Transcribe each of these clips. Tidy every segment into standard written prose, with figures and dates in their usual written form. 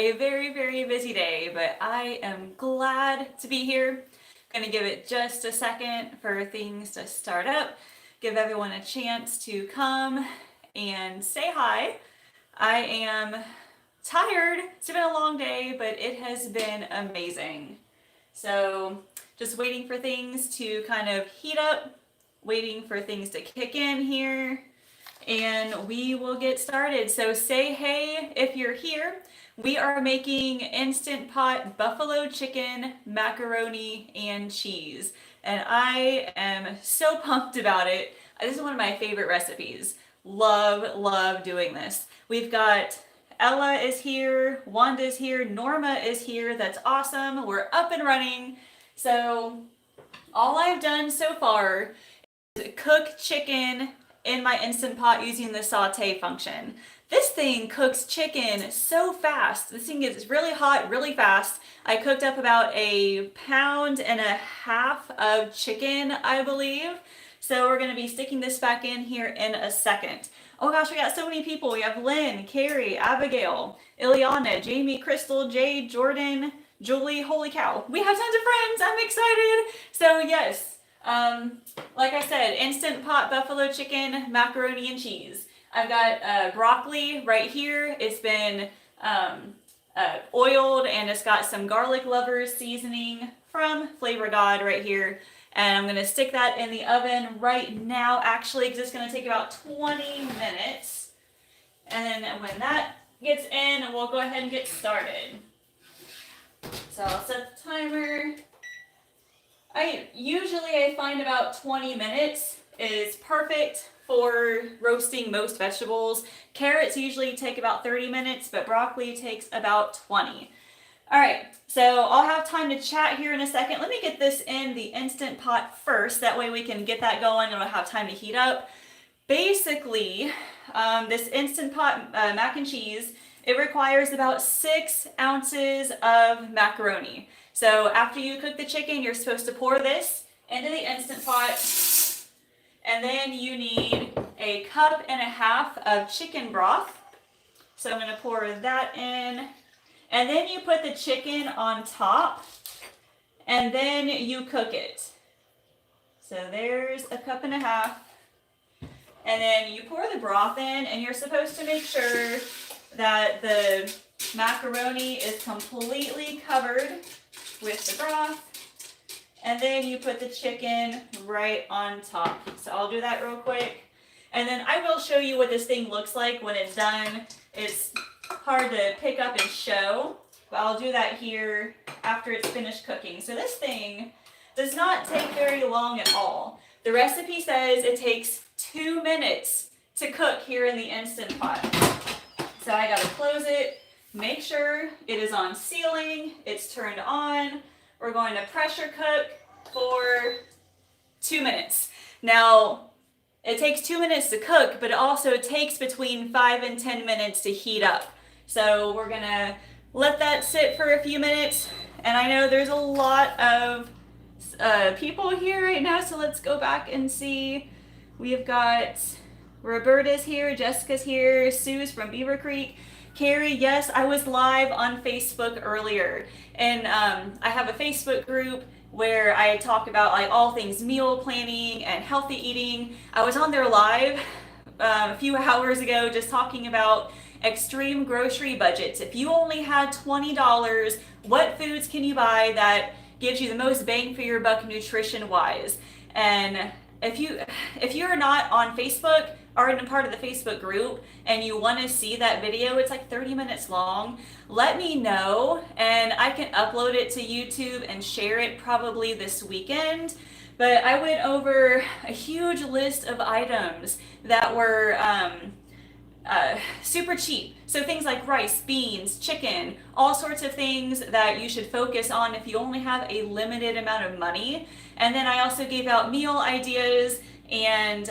a very busy day, but I am glad to be here. Gonna give it just a second for things to start up, give everyone a chance to come and say hi. I am tired. It's been a long day, but it has been amazing. So just waiting for things to kind of heat up, waiting for things to kick in here, and we will get started. So say hey if you're here. We are making Instant Pot buffalo chicken, macaroni, and cheese. And I am so pumped about it. This is one of my favorite recipes. Love doing this. We've got Ella is here, Wanda's here, Norma is here. That's awesome. We're up and running. So all I've done so far is cook chicken in my Instant Pot using the saute function. This thing cooks chicken so fast. This thing gets really hot really fast. I cooked up about 1.5 pounds of chicken, I believe. So we're gonna be sticking this back in here in a second. Oh gosh, we got so many people. We have Lynn, Carrie, Abigail, Ileana, Jamie, Crystal, Jade, Jordan, Julie. Holy cow. We have tons of friends. I'm excited. So yes, like I said, Instant Pot buffalo chicken, macaroni, and cheese. I've got broccoli right here. It's been oiled, and it's got some garlic lovers seasoning from Flavor God right here. And I'm gonna stick that in the oven right now, actually, because it's gonna take about 20 minutes. And then when that gets in, we'll go ahead and get started. So I'll set the timer. I find about 20 minutes is perfect for roasting most vegetables. Carrots usually take about 30 minutes, but broccoli takes about 20. All right, so I'll have time to chat here in a second. Let me get this in the Instant Pot first. That way we can get that going and it'll have time to heat up. Basically, this Instant Pot mac and cheese, it requires about 6 ounces of macaroni. So after you cook the chicken, you're supposed to pour this into the Instant Pot. And then you need 1.5 cups of chicken broth. So I'm gonna pour that in. And then you put the chicken on top, and then you cook it. So there's 1.5 cups. And then you pour the broth in, and you're supposed to make sure that the macaroni is completely covered with the broth. And then you put the chicken right on top. So I'll do that real quick. And then I will show you what this thing looks like when it's done. It's hard to pick up and show, but I'll do that here after it's finished cooking. So this thing does not take very long at all. The recipe says it takes 2 minutes to cook here in the Instant Pot. So I gotta close it, make sure it is on sealing, it's turned on. We're going to pressure cook for 2 minutes. Now, it takes 2 minutes to cook, but it also takes between 5 and 10 minutes to heat up. So we're gonna let that sit for a few minutes. And I know there's a lot of people here right now, so let's go back and see. We've got Roberta's here, Jessica's here, Sue's from Beaver Creek. Carrie, yes, I was live on Facebook earlier, and I have a Facebook group where I talk about like all things meal planning and healthy eating. I was on there live a few hours ago just talking about extreme grocery budgets. If you only had $20, what foods can you buy that gives you the most bang for your buck nutrition wise? And if you're not on Facebook or in a part of the Facebook group and you want to see that video, it's like 30 minutes long, let me know and I can upload it to YouTube and share it probably this weekend. But I went over a huge list of items that were super cheap. So things like rice, beans, chicken, all sorts of things that you should focus on if you only have a limited amount of money. And then I also gave out meal ideas and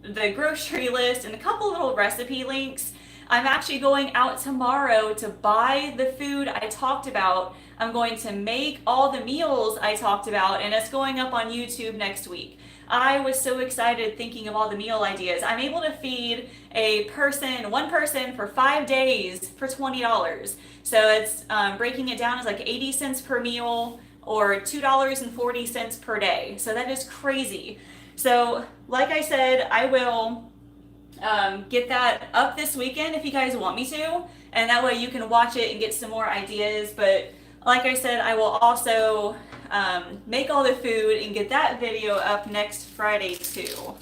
the grocery list and a couple little recipe links. I'm actually going out tomorrow to buy the food I talked about. I'm going to make all the meals I talked about, and it's going up on YouTube next week. I was so excited thinking of all the meal ideas. I'm able to feed one person for 5 days for $20. So it's breaking it down as like 80 cents per meal or $2.40 per day. So that is crazy. So like I said, I will get that up this weekend if you guys want me to, and that way you can watch it and get some more ideas. But like I said, I will also make all the food and get that video up next Friday too.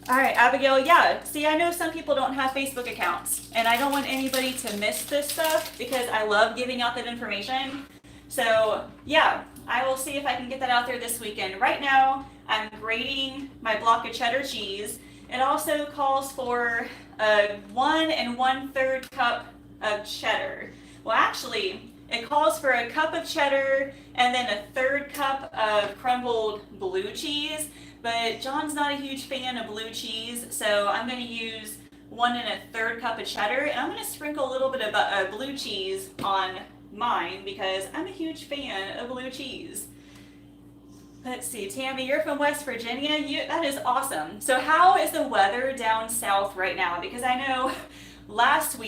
All right, Abigail, yeah, see, I know some people don't have Facebook accounts, and I don't want anybody to miss this stuff because I love giving out that information. So yeah, I will see if I can get that out there this weekend. Right now, I'm grating my block of cheddar cheese. It also calls for a 1 1/3 cup of cheddar. Well, actually, it calls for a cup of cheddar and then a 1/3 cup of crumbled blue cheese. But John's not a huge fan of blue cheese, so I'm going to use 1 1/3 cup of cheddar, and I'm going to sprinkle a little bit of blue cheese on mine because I'm a huge fan of blue cheese. Let's see, Tammy, you're from West Virginia. That is awesome. So how is the weather down south right now? Because I know last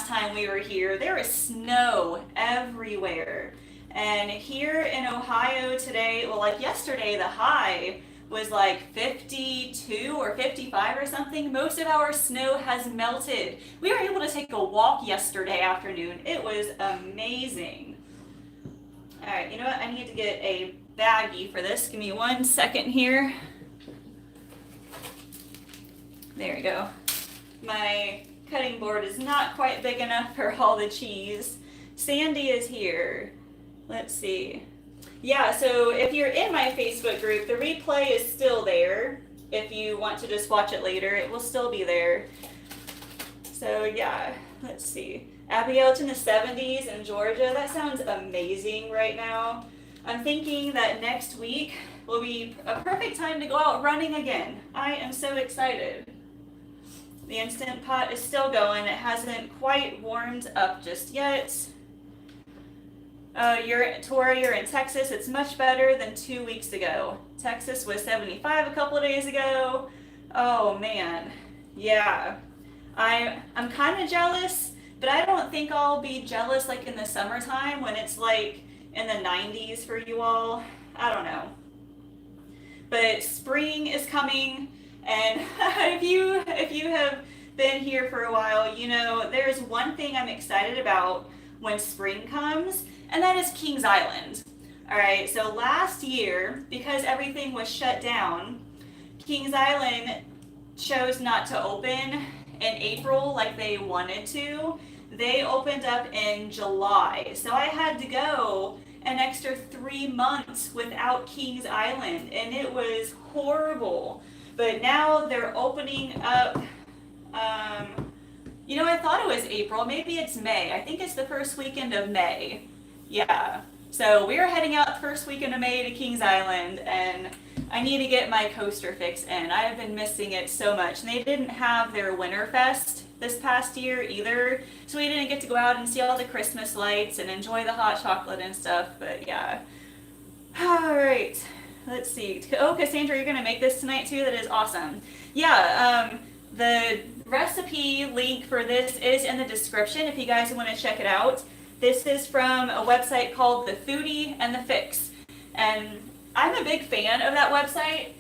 time we were here, there was snow everywhere. And here in Ohio today, well, like yesterday, the high was like 52 or 55 or something. Most of our snow has melted. We were able to take a walk yesterday afternoon. It was amazing. All right, you know what? I need to get a baggie for this. Give me 1 second here. There we go. My cutting board is not quite big enough for all the cheese. Sandy is here. Let's see. Yeah, so if you're in my Facebook group, the replay is still there. If you want to just watch it later, it will still be there. So yeah, let's see. Abigail, it's in the 70s in Georgia. That sounds amazing right now. I'm thinking that next week will be a perfect time to go out running again. I am so excited. The Instant Pot is still going. It hasn't quite warmed up just yet. Tori, you're in Texas. It's much better than 2 weeks ago. Texas was 75 a couple of days ago. Oh man, yeah. I'm kind of jealous, but I don't think I'll be jealous like in the summertime when it's like in the 90s for you all. I don't know. But spring is coming, and if you have been here for a while, you know there's one thing I'm excited about when spring comes, and that is Kings Island. All right, so last year, because everything was shut down, Kings Island chose not to open in April like they wanted to. They opened up in July, so I had to go an extra 3 months without Kings Island, and it was horrible. But now they're opening up. I thought it was April. Maybe it's May. I think it's the first weekend of May. Yeah. So we're heading out first weekend of May to Kings Island, and I need to get my coaster fix in. I have been missing it so much. And they didn't have their Winterfest this past year either, so we didn't get to go out and see all the Christmas lights and enjoy the hot chocolate and stuff. But yeah. All right. Let's see. Oh, Cassandra, you're going to make this tonight too? That is awesome. Yeah. The recipe link for this is in the description if you guys want to check it out. This is from a website called The Foodie and the Fix. And I'm a big fan of that website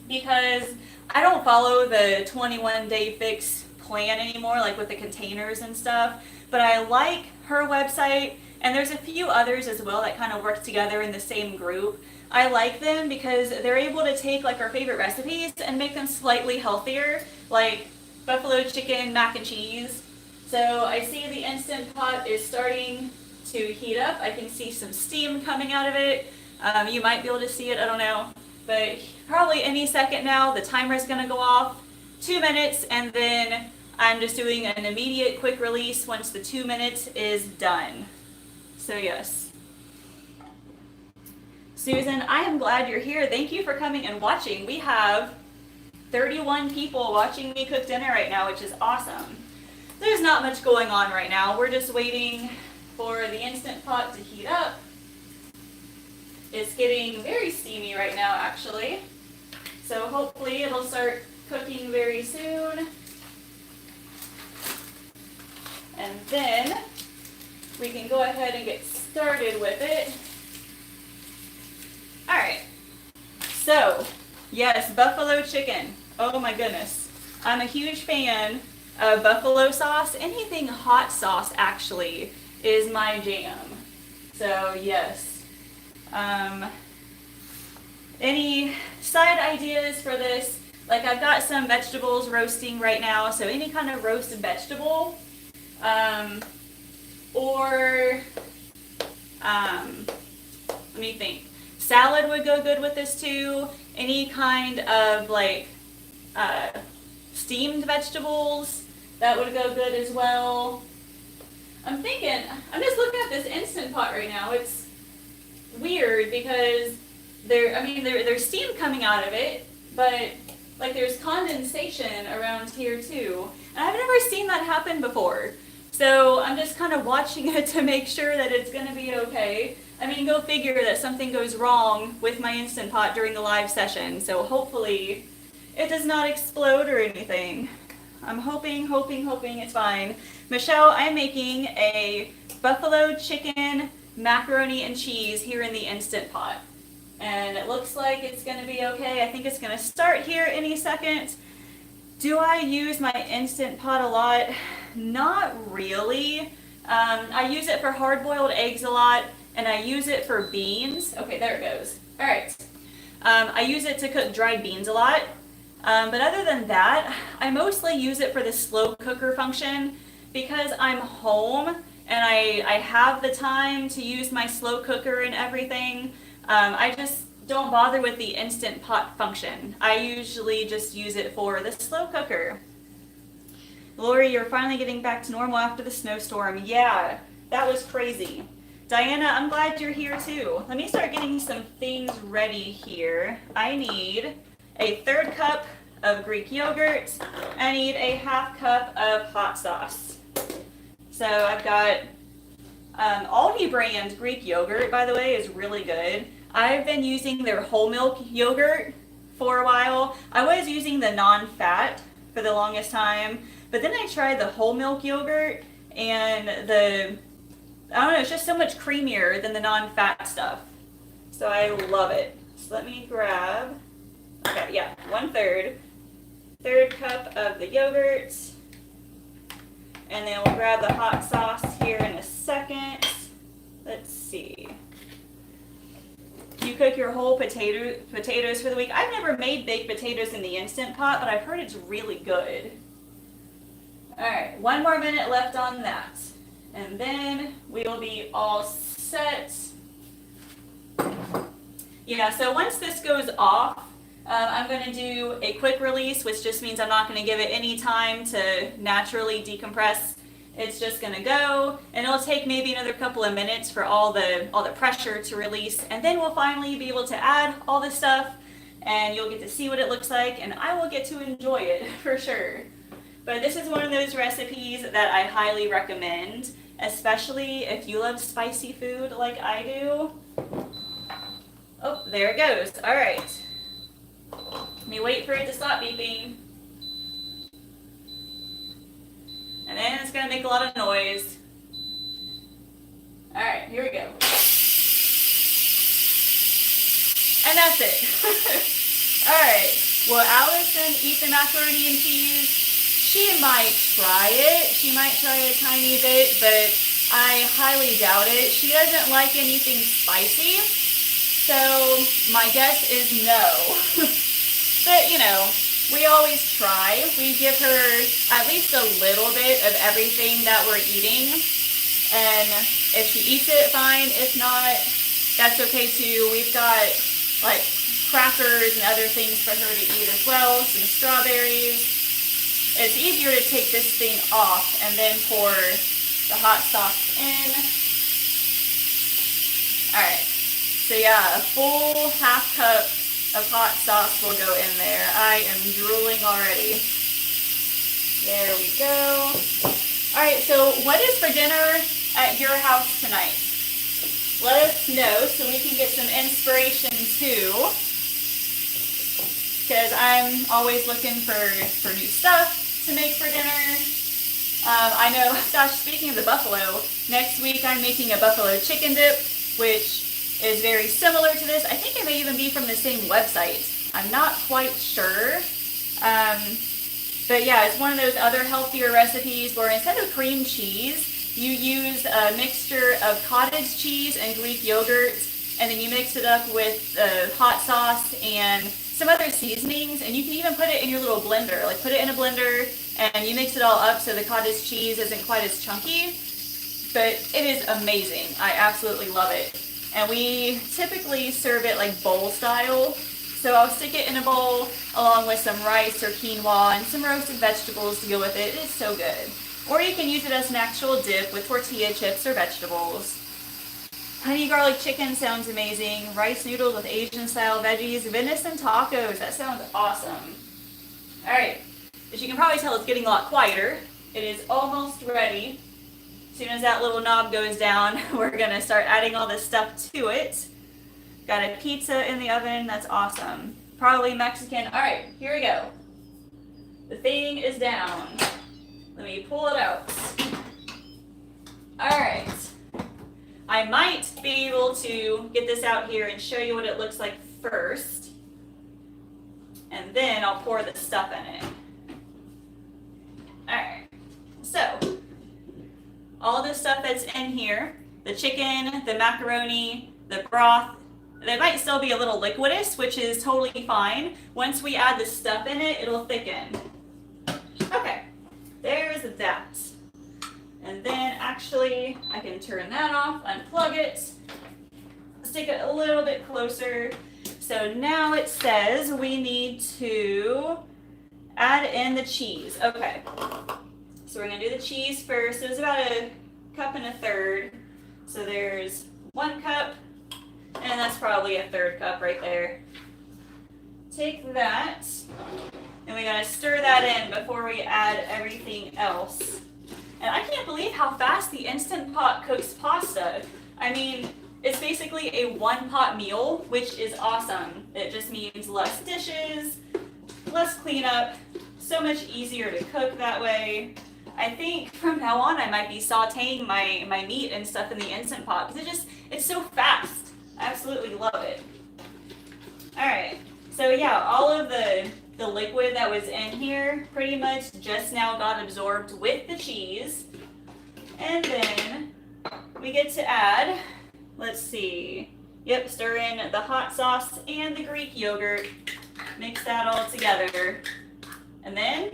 because I don't follow the 21-day fix plan anymore, like with the containers and stuff. But I like her website, and there's a few others as well that kind of work together in the same group. I like them because they're able to take like our favorite recipes and make them slightly healthier, like buffalo chicken mac and cheese. So I see the Instant Pot is starting to heat up. I can see some steam coming out of it. You might be able to see it, I don't know. But probably any second now, the timer is going to go off. 2 minutes, and then I'm just doing an immediate quick release once the 2 minutes is done. So yes. Susan, I am glad you're here. Thank you for coming and watching. We have 31 people watching me cook dinner right now, which is awesome. There's not much going on right now. We're just waiting for the Instant Pot to heat up. It's getting very steamy right now, actually. So hopefully it'll start cooking very soon. And then we can go ahead and get started with it. All right, so yes, buffalo chicken. Oh my goodness. I'm a huge fan of buffalo sauce. Anything hot sauce actually is my jam. So yes. Any side ideas for this? Like I've got some vegetables roasting right now, so any kind of roasted vegetable. Let me think. Salad would go good with this too. Any kind of like steamed vegetables, that would go good as well. I'm just looking at this Instant Pot right now. It's weird because there's steam coming out of it, but like there's condensation around here too. And I've never seen that happen before. So I'm just kind of watching it to make sure that it's going to be okay. I mean, go figure that something goes wrong with my Instant Pot during the live session. So hopefully it does not explode or anything. I'm hoping it's fine. Michelle, I'm making a buffalo chicken macaroni and cheese here in the Instant Pot. And it looks like it's going to be okay. I think it's going to start here any second. Do I use my Instant Pot a lot? Not really. I use it for hard-boiled eggs a lot, and I use it for beans. Okay, there it goes. All right. I use it to cook dried beans a lot. But other than that, I mostly use it for the slow cooker function because I'm home and I have the time to use my slow cooker and everything. I just don't bother with the Instant Pot function. I usually just use it for the slow cooker. Lori, you're finally getting back to normal after the snowstorm. Yeah, that was crazy. Diana, I'm glad you're here too. Let me start getting some things ready here. I need a 1/3 cup of Greek yogurt. I need a 1/2 cup of hot sauce. So I've got Aldi brand Greek yogurt, by the way, is really good. I've been using their whole milk yogurt for a while. I was using the non-fat for the longest time, but then I tried the whole milk yogurt and I don't know, it's just so much creamier than the non-fat stuff. So I love it. So let me grab, okay, yeah, 1/3 cup of the yogurt. And then we'll grab the hot sauce here in a second. Let's see. You cook your whole potatoes for the week. I've never made baked potatoes in the Instant Pot, but I've heard it's really good. All right, 1 more minute left on that. And then we will be all set. Yeah, so once this goes off, I'm going to do a quick release, which just means I'm not going to give it any time to naturally decompress. It's just going to go, and it'll take maybe another couple of minutes for all the pressure to release, and then we'll finally be able to add all this stuff, and you'll get to see what it looks like, and I will get to enjoy it for sure. But this is one of those recipes that I highly recommend, especially if you love spicy food like I do. Oh, there it goes. All right. Let me wait for it to stop beeping. And then it's going to make a lot of noise. All right, here we go. And that's it. All right. Will Allison eat the macaroni and cheese? She might try it. She might try a tiny bit, but I highly doubt it. She doesn't like anything spicy, so my guess is no. But, you know, we always try. We give her at least a little bit of everything that we're eating, and if she eats it, fine. If not, that's okay too. We've got, like, crackers and other things for her to eat as well, some strawberries. It's easier to take this thing off and then pour the hot sauce in. Alright, so yeah, a full 1/2 cup of hot sauce will go in there. I am drooling already. There we go. Alright, so what is for dinner at your house tonight? Let us know so we can get some inspiration too. because I'm always looking for new stuff to make for dinner. I know, gosh, speaking of the buffalo, next week I'm making a buffalo chicken dip, which is very similar to this. I think it may even be from the same website. I'm not quite sure. But yeah, it's one of those other healthier recipes where instead of cream cheese, you use a mixture of cottage cheese and Greek yogurt, and then you mix it up with hot sauce and some other seasonings, and you can even put it in your little blender. Like put it in a blender and you mix it all up so the cottage cheese isn't quite as chunky, but it is amazing. I absolutely love it. And we typically serve it like bowl style. So I'll stick it in a bowl along with some rice or quinoa and some roasted vegetables to go with it. It is so good. Or you can use it as an actual dip with tortilla chips or vegetables. Honey garlic chicken sounds amazing. Rice noodles with Asian style veggies. Venison tacos. That sounds awesome. Alright. As you can probably tell, it's getting a lot quieter. It is almost ready. As soon as that little knob goes down, we're going to start adding all this stuff to it. Got a pizza in the oven. That's awesome. Probably Mexican. Alright, here we go. The thing is down. Let me pull it out. Alright. I might be able to get this out here and show you what it looks like first. And then I'll pour the stuff in it. Alright. So, all the stuff that's in here, the chicken, the macaroni, the broth, they might still be a little liquidous, which is totally fine. Once we add the stuff in it, it'll thicken. Okay, there's that. And then actually, I can turn that off, unplug it, stick it a little bit closer. So now it says we need to add in the cheese. Okay, so we're gonna do the cheese first. It was about a cup and a third. So there's 1 cup. And that's probably a 1/3 cup right there. Take that, and we gotta stir that in before we add everything else. And I can't believe how fast the Instant Pot cooks pasta. I mean, it's basically a 1-pot meal, which is awesome. It just means less dishes, less cleanup, so much easier to cook that way. I think from now on I might be sauteing my meat and stuff in the Instant Pot because it's so fast. I absolutely love it. Alright, so yeah, all of the liquid that was in here pretty much just now got absorbed with the cheese. And then we get to add, let's see, yep, stir in the hot sauce and the Greek yogurt. Mix that all together. And then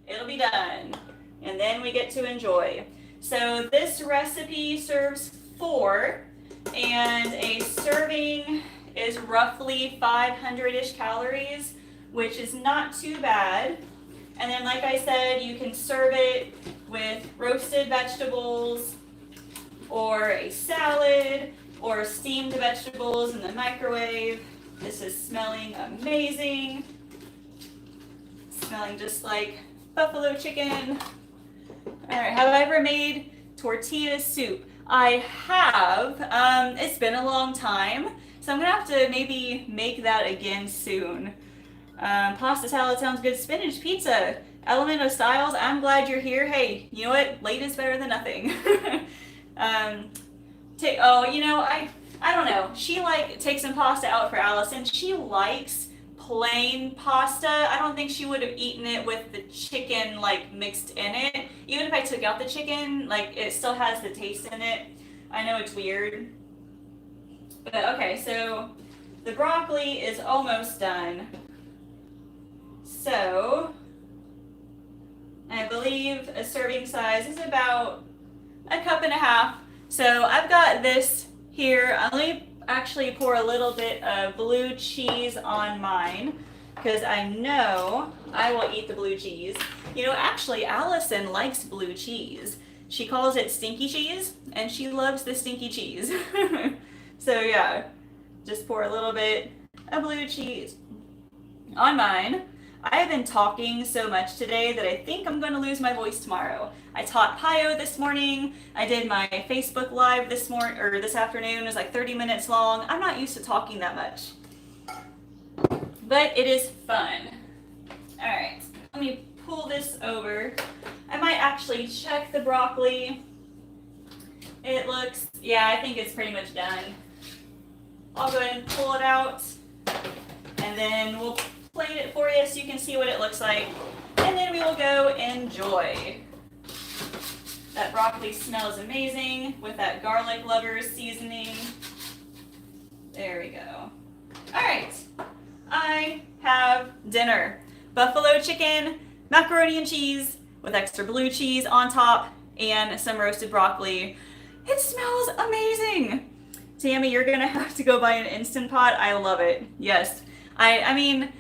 it'll be done. And then we get to enjoy. So this recipe serves 4. And a serving is roughly 500-ish calories, which is not too bad. And then, like I said, you can serve it with roasted vegetables or a salad or steamed vegetables in the microwave. This is smelling amazing. Smelling just like buffalo chicken. All right, have I ever made tortilla soup? I have. It's been a long time, so I'm gonna have to maybe make that again soon. Pasta salad sounds good. Spinach pizza. Elemento Styles, I'm glad you're here. Hey, you know what? Late is better than nothing. I don't know. She takes some pasta out for Allison. She likes plain pasta. I don't think she would have eaten it with the chicken mixed in it. Even if I took out the chicken, it still has the taste in it. I know it's weird. But okay, so the broccoli is almost done. So I believe a serving size is about 1.5 cups. So I've got this here. Let me actually pour a little bit of blue cheese on mine because I know I will eat the blue cheese. You know, actually, Allison likes blue cheese. She calls it stinky cheese, and she loves the stinky cheese. So yeah, just pour a little bit of blue cheese on mine. I have been talking so much today that I think I'm going to lose my voice tomorrow. I taught Pio this morning. I did my Facebook Live this afternoon. It was 30 minutes long. I'm not used to talking that much. but it is fun. All right, let me pull this over. I might actually check the broccoli. It looks, yeah, I think it's pretty much done. I'll go ahead and pull it out, and then we'll plate it for you so you can see what it looks like, and then we will go enjoy. That broccoli smells amazing with that garlic lovers seasoning. There we go. All right, I have dinner. Buffalo chicken, macaroni and cheese with extra blue cheese on top, and some roasted broccoli. It smells amazing. Tammy, you're gonna have to go buy an Instant Pot. I love it. Yes. I mean,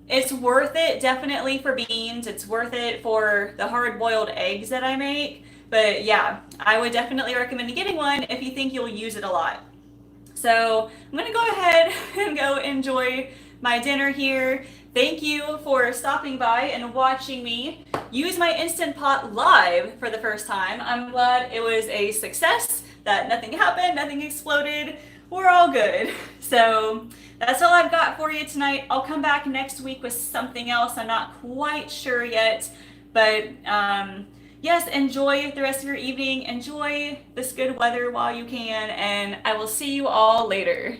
it's worth it definitely for beans. It's worth it for the hard-boiled eggs that I make. But yeah, I would definitely recommend getting one if you think you'll use it a lot. So I'm gonna go ahead and go enjoy my dinner here. Thank you for stopping by and watching me use my Instant Pot live for the first time. I'm glad it was a success, that nothing happened, nothing exploded. We're all good. So that's all I've got for you tonight. I'll come back next week with something else. I'm not quite sure yet, but yes, enjoy the rest of your evening. Enjoy this good weather while you can, and I will see you all later.